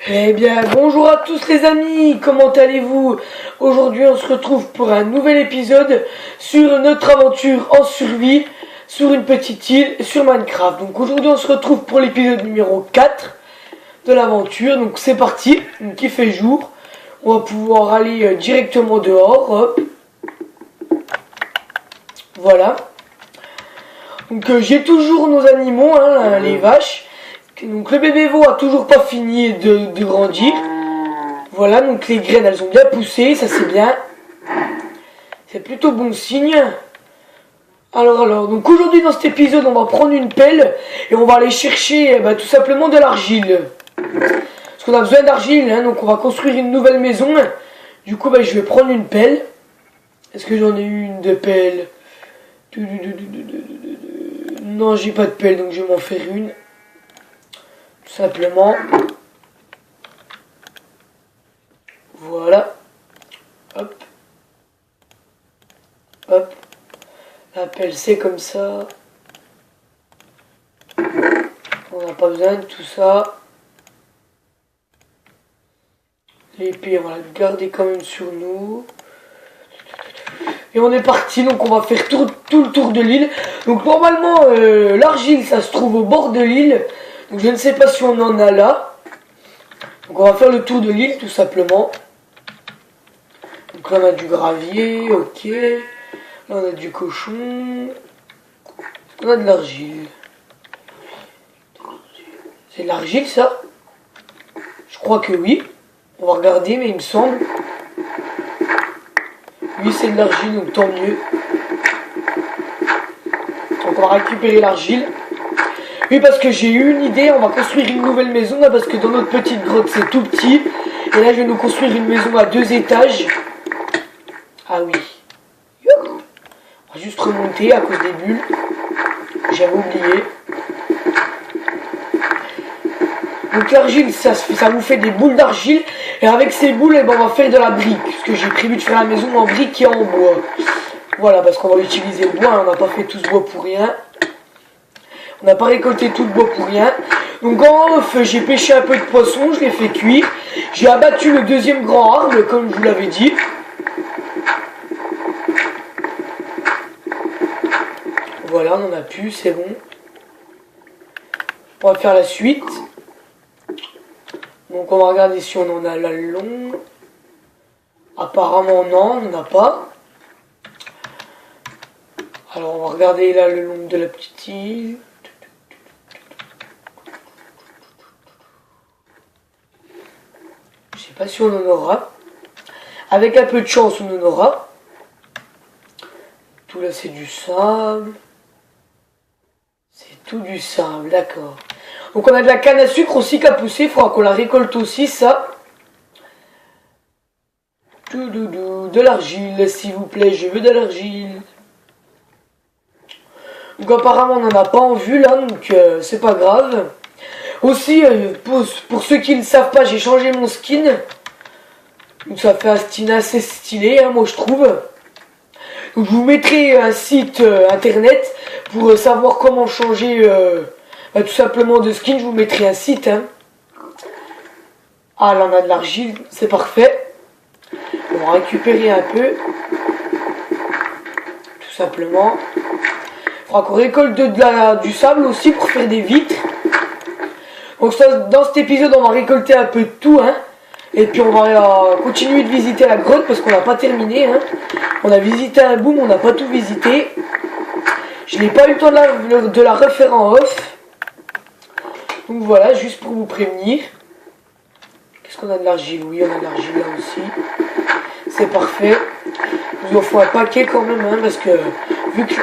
Eh bien, bonjour à tous les amis, comment allez-vous? Aujourd'hui, on se retrouve pour un nouvel épisode sur notre aventure en survie sur une petite île sur Minecraft. Donc aujourd'hui, on se retrouve pour l'épisode numéro 4 de l'aventure. Donc c'est parti, donc il fait jour. On va pouvoir aller directement dehors. Hop. Voilà. Donc j'ai toujours nos animaux, hein, les vaches. Donc le bébé veau a toujours pas fini de grandir. Voilà, donc les graines elles ont bien poussé, ça c'est bien. C'est plutôt bon signe. Alors, donc aujourd'hui dans cet épisode on va prendre une pelle et on va aller chercher tout simplement de l'argile. Parce qu'on a besoin d'argile, hein, donc on va construire une nouvelle maison. Du coup je vais prendre une pelle. Est-ce que j'en ai une de pelle? Non, j'ai pas de pelle, donc je vais m'en faire une. Tout simplement. Voilà. Hop. Hop. La pelle c'est comme ça. On n'a pas besoin de tout ça. L'épée, on va la garder quand même sur nous. Et on est parti, donc on va faire tout le tour de l'île. Donc normalement, l'argile, ça se trouve au bord de l'île. Donc je ne sais pas si on en a là. Donc on va faire le tour de l'île, tout simplement. Donc là, on a du gravier, ok. Là, on a du cochon. On a de l'argile. C'est de l'argile, ça? Je crois que oui. On va regarder, mais il me semble... Oui, c'est de l'argile, donc tant mieux. Donc on va récupérer l'argile. Oui, parce que j'ai eu une idée, on va construire une nouvelle maison, là, parce que dans notre petite grotte, c'est tout petit. Et là, je vais nous construire une maison à 2 étages. Ah oui. On va juste remonter à cause des bulles. J'avais oublié. Donc l'argile, ça vous fait des boules d'argile. Et avec ces boules, on va faire de la brique. Parce que j'ai prévu de faire la maison en brique et en bois. Voilà, parce qu'on va utiliser le bois. Hein, on n'a pas fait tout ce bois pour rien. On n'a pas récolté tout le bois pour rien. Donc en off, j'ai pêché un peu de poisson. Je l'ai fait cuire. J'ai abattu le deuxième grand arbre, comme je vous l'avais dit. Voilà, on en a plus, c'est bon. On va faire la suite. Donc on va regarder si on en a là le long. Apparemment non, on n'en a pas. Alors on va regarder là le long de la petite île. Je sais pas si on en aura. Avec un peu de chance on en aura. Tout là c'est du sable. C'est tout du sable, d'accord. Donc on a de la canne à sucre aussi qui a poussé, il faudra qu'on la récolte aussi, ça. De l'argile, s'il vous plaît, je veux de l'argile. Donc apparemment on n'en a pas en vue là, donc c'est pas grave. Aussi, pour ceux qui ne le savent pas, j'ai changé mon skin. Donc ça fait un skin assez stylé, hein, moi je trouve. Donc je vous mettrai un site internet pour savoir comment changer... tout simplement de skin, je vous mettrai un site. Hein. Ah, là on a de l'argile, c'est parfait. On va récupérer un peu. Tout simplement. Il faudra qu'on récolte du sable aussi pour faire des vitres. Donc dans cet épisode, on va récolter un peu de tout. Hein. Et puis on va continuer de visiter la grotte parce qu'on n'a pas terminé. Hein. On a visité un bout, mais on n'a pas tout visité. Je n'ai pas eu le temps de la refaire en off. Donc voilà, juste pour vous prévenir. Qu'est-ce qu'on a de l'argile? Oui, on a de l'argile là aussi. C'est parfait. Il nous en faut un paquet quand même, hein, parce que vu que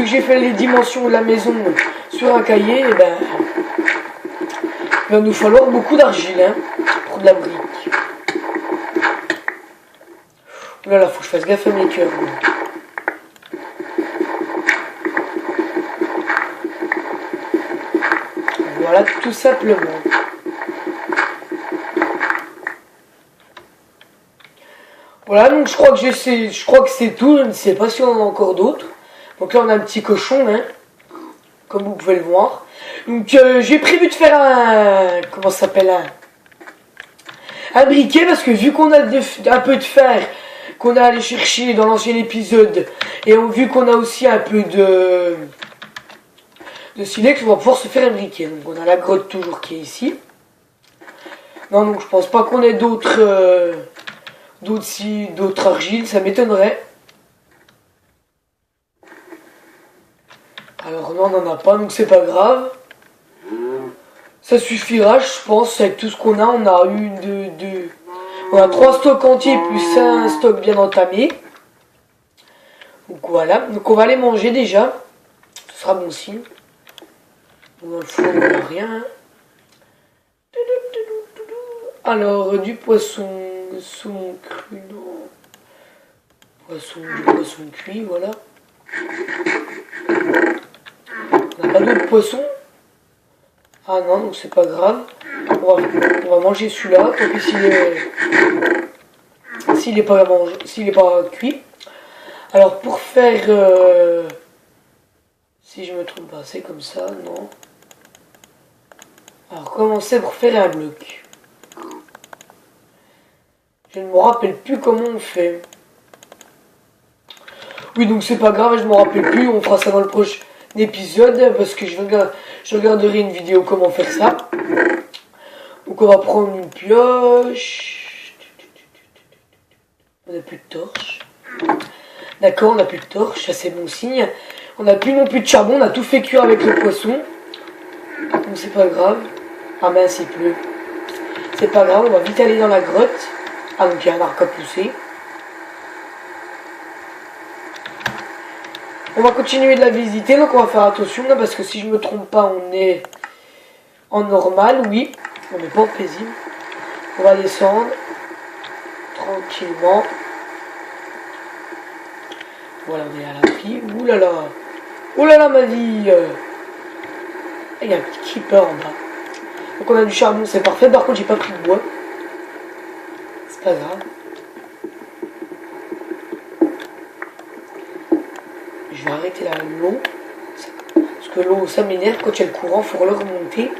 j'ai fait les dimensions de la maison sur un cahier, il va nous falloir beaucoup d'argile, hein, pour de la brique. Oh là là, faut que je fasse gaffe à mes cœurs. Voilà, tout simplement. Voilà, donc je crois que c'est tout. Je ne sais pas si on en a encore d'autres. Donc là, on a un petit cochon, hein, comme vous pouvez le voir. Donc j'ai prévu de faire un... Comment ça s'appelle? un briquet parce que vu qu'on a un peu de fer qu'on a allé chercher dans l'ancien épisode et vu qu'on a aussi un peu de silex, on va pouvoir se faire un briquet. Donc on a la grotte toujours qui est ici. Non, donc je pense pas qu'on ait d'autres argiles, ça m'étonnerait. Alors non, on n'en a pas, donc c'est pas grave. Ça suffira, je pense, avec tout ce qu'on a. On a on a 3 stocks entiers plus un stock bien entamé. Donc voilà, donc on va les manger déjà. Ce sera bon signe. Dans le four, on n'a rien. Hein. Alors, du poisson cru, non. Du poisson cuit, voilà. On n'a pas d'autres poissons. Ah non, donc c'est pas grave. On va manger celui-là, tant pis s'il est pas cuit. Alors pour faire, si je me trompe pas, c'est comme ça, non. Alors commencer pour faire un bloc. Je ne me rappelle plus comment on fait. Oui, donc c'est pas grave, je ne me rappelle plus, on fera ça dans le prochain épisode parce que je regarderai une vidéo comment faire ça. Donc on va prendre une pioche. On n'a plus de torche. D'accord, on n'a plus de torche, ça c'est bon signe. On n'a plus non plus de charbon, on a tout fait cuire avec le poisson. Donc c'est pas grave. Ah mince, il pleut. C'est pas grave, on va vite aller dans la grotte. Ah donc il y a un arc à pousser. On va continuer de la visiter, donc on va faire attention là, parce que si je me trompe pas, on est en normal, oui. On n'est pas en paisible. On va descendre tranquillement. Voilà, on est à l'abri. Ouh là là. Oh là là, ma vie. Il y a un petit creeper en bas. Donc on a du charbon, c'est parfait. Par contre, j'ai pas pris de bois. C'est pas grave. Je vais arrêter l'eau. Parce que l'eau, ça m'énerve. Quand il y a le courant, il faut le remonter.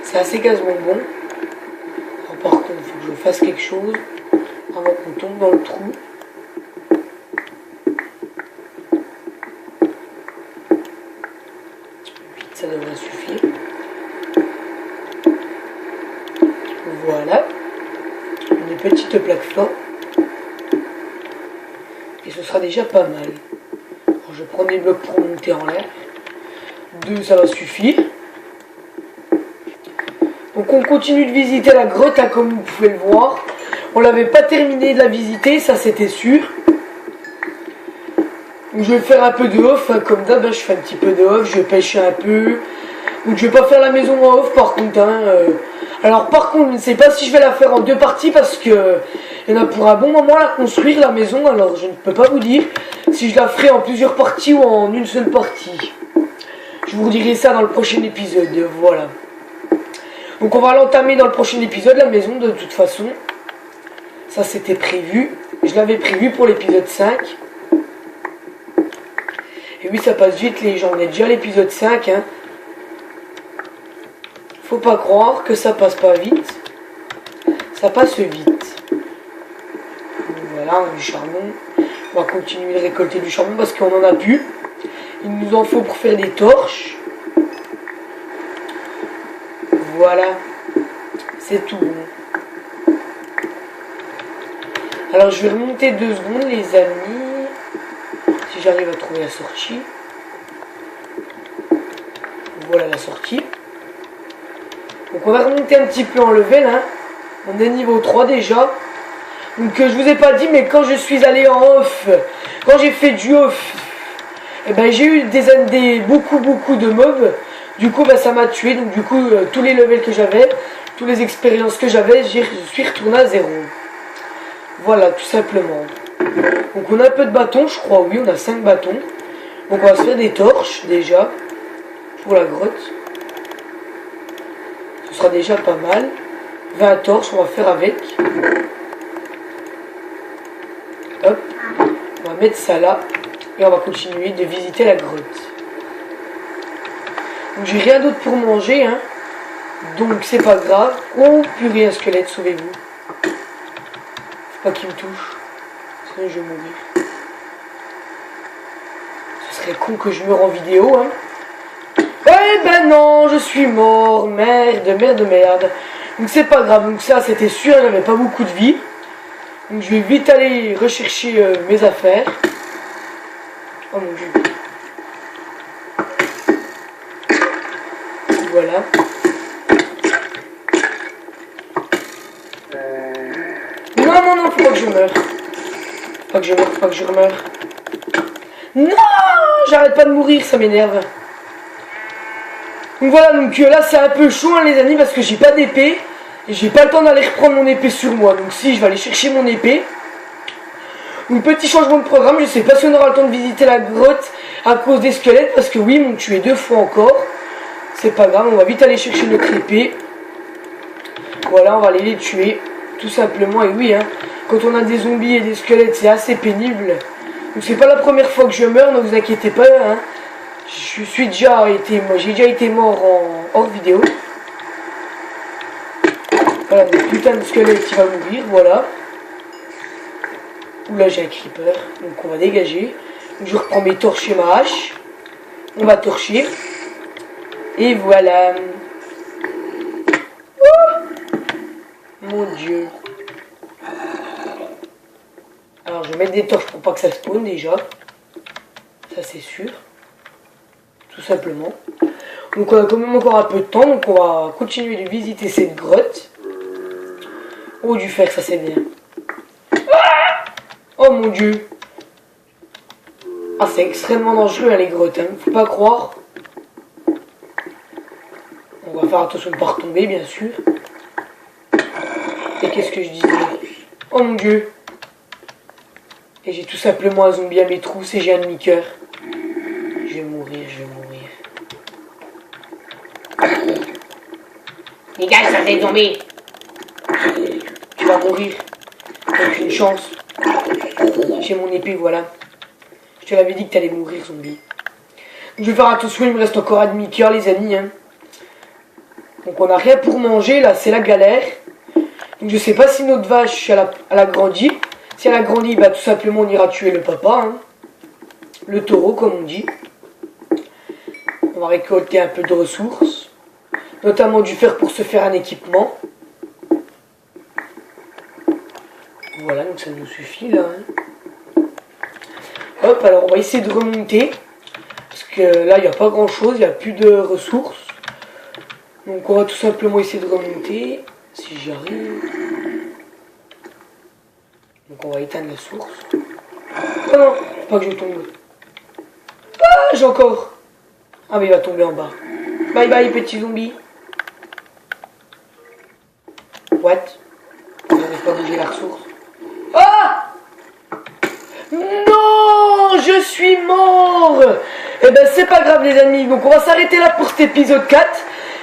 C'est assez gaz-bonbon. Alors par contre, il faut que je fasse quelque chose avant qu'on tombe dans le trou. Ça devrait suffire. Voilà. Une petite plateforme. Et ce sera déjà pas mal. Alors, je prends des blocs pour monter en l'air. 2, ça va suffire. Donc on continue de visiter la grotte, hein, comme vous pouvez le voir. On l'avait pas terminé de la visiter, ça c'était sûr. Donc, je vais faire un peu de off, hein, comme d'hab, hein, je fais un petit peu de off, je vais pêcher un peu. Donc je vais pas faire la maison en off par contre. Hein, Alors par contre, je ne sais pas si je vais la faire en 2 parties parce que il y en a pour un bon moment à la construire la maison. Alors je ne peux pas vous dire si je la ferai en plusieurs parties ou en une seule partie. Je vous dirai ça dans le prochain épisode, voilà. Donc on va l'entamer dans le prochain épisode, la maison, de toute façon. Ça c'était prévu. Je l'avais prévu pour l'épisode 5. Et oui, ça passe vite les gens, on est déjà à l'épisode 5. Hein. Faut pas croire que ça passe pas vite. Ça passe vite. Donc voilà, on a du charbon. On va continuer de récolter du charbon parce qu'on en a plus. Il nous en faut pour faire des torches. Voilà, c'est tout bon. Alors je vais remonter 2 secondes les amis, si j'arrive à trouver la sortie. Voilà la sortie. Donc on va remonter un petit peu en level, hein. On est niveau 3 déjà. Donc je vous ai pas dit, mais quand je suis allé en off, quand j'ai fait du off, eh ben, j'ai eu beaucoup de mobs. Du coup, ça m'a tué. Donc, du coup, tous les levels que j'avais, toutes les expériences que j'avais, je suis retourné à 0. Voilà, tout simplement. Donc, on a un peu de bâtons, je crois. Oui, on a 5 bâtons. Donc, on va se faire des torches, déjà, pour la grotte. Ce sera déjà pas mal. 20 torches, on va faire avec. Hop. On va mettre ça là. Et on va continuer de visiter la grotte. Donc j'ai rien d'autre pour manger, hein. Donc c'est pas grave. Oh purée, un squelette, sauvez-vous. Faut pas qu'il me touche. Sinon je vais mourir. Ce serait con que je meure en vidéo, hein. Eh ben non, je suis mort. Merde. Donc c'est pas grave. Donc ça, c'était sûr, j'avais pas beaucoup de vie. Donc je vais vite aller rechercher mes affaires. Oh mon dieu. Voilà. Non, faut pas que je meure. Faut pas que je meure. Non, j'arrête pas de mourir, ça m'énerve. Donc voilà, donc là c'est un peu chaud hein, les amis, parce que j'ai pas d'épée. Et j'ai pas le temps d'aller reprendre mon épée sur moi. Donc si, je vais aller chercher mon épée. Donc petit changement de programme, je sais pas si on aura le temps de visiter la grotte à cause des squelettes, parce que oui, ils m'ont tué 2 fois encore. C'est pas grave, on va vite aller chercher notre épée. Voilà, on va aller les tuer, tout simplement. Et oui, hein, quand on a des zombies et des squelettes, c'est assez pénible. Donc c'est pas la première fois que je meurs, ne vous inquiétez pas, hein. J'ai déjà été mort en hors vidéo. Voilà, des putains de squelettes qui va mourir, voilà. Oula, j'ai un creeper, donc on va dégager. Donc, je reprends mes torches et ma hache. On va torcher. Et voilà. Oh mon dieu. Alors je vais mettre des torches pour pas que ça spawn déjà. Ça c'est sûr. Tout simplement. Donc on a quand même encore un peu de temps. Donc on va continuer de visiter cette grotte. Oh du fer, ça c'est bien. Ah oh mon dieu. Ah c'est extrêmement dangereux hein, les grottes. Hein. Faut pas croire. On va faire attention de ne pas retomber bien sûr. Et qu'est-ce que je disais? Oh mon dieu. Et j'ai tout simplement un zombie à mes trousses et j'ai un demi-cœur. Je vais mourir. Les gars, ça c'est zombie. Tu vas mourir. T'as aucune chance. J'ai mon épée, voilà. Je te l'avais dit que t'allais mourir, zombie. Donc, je vais faire attention, il me reste encore un demi-cœur, les amis. Hein. Donc on n'a rien pour manger, là, c'est la galère. Donc je sais pas si notre vache, elle a grandi. Si elle a grandi, bah tout simplement on ira tuer le papa. Hein. Le taureau, comme on dit. On va récolter un peu de ressources. Notamment du fer pour se faire un équipement. Voilà, donc ça nous suffit là. Hein. Hop, alors on va essayer de remonter. Parce que là, il n'y a pas grand chose, il n'y a plus de ressources. Donc on va tout simplement essayer de remonter. Si j'y arrive. Donc on va éteindre la source. Oh non, faut pas que je tombe. Ah, j'ai encore. Ah mais il va tomber en bas. Bye bye petit zombie. What? On n'arrive pas à bouger la ressource. Ah! Non! Je suis mort! Eh ben c'est pas grave les amis. Donc on va s'arrêter là pour cet épisode 4.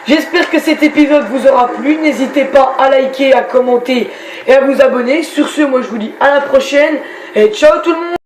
J'espère que cet épisode vous aura plu. N'hésitez pas à liker, à commenter et à vous abonner. Sur ce, moi je vous dis à la prochaine. Et ciao tout le monde!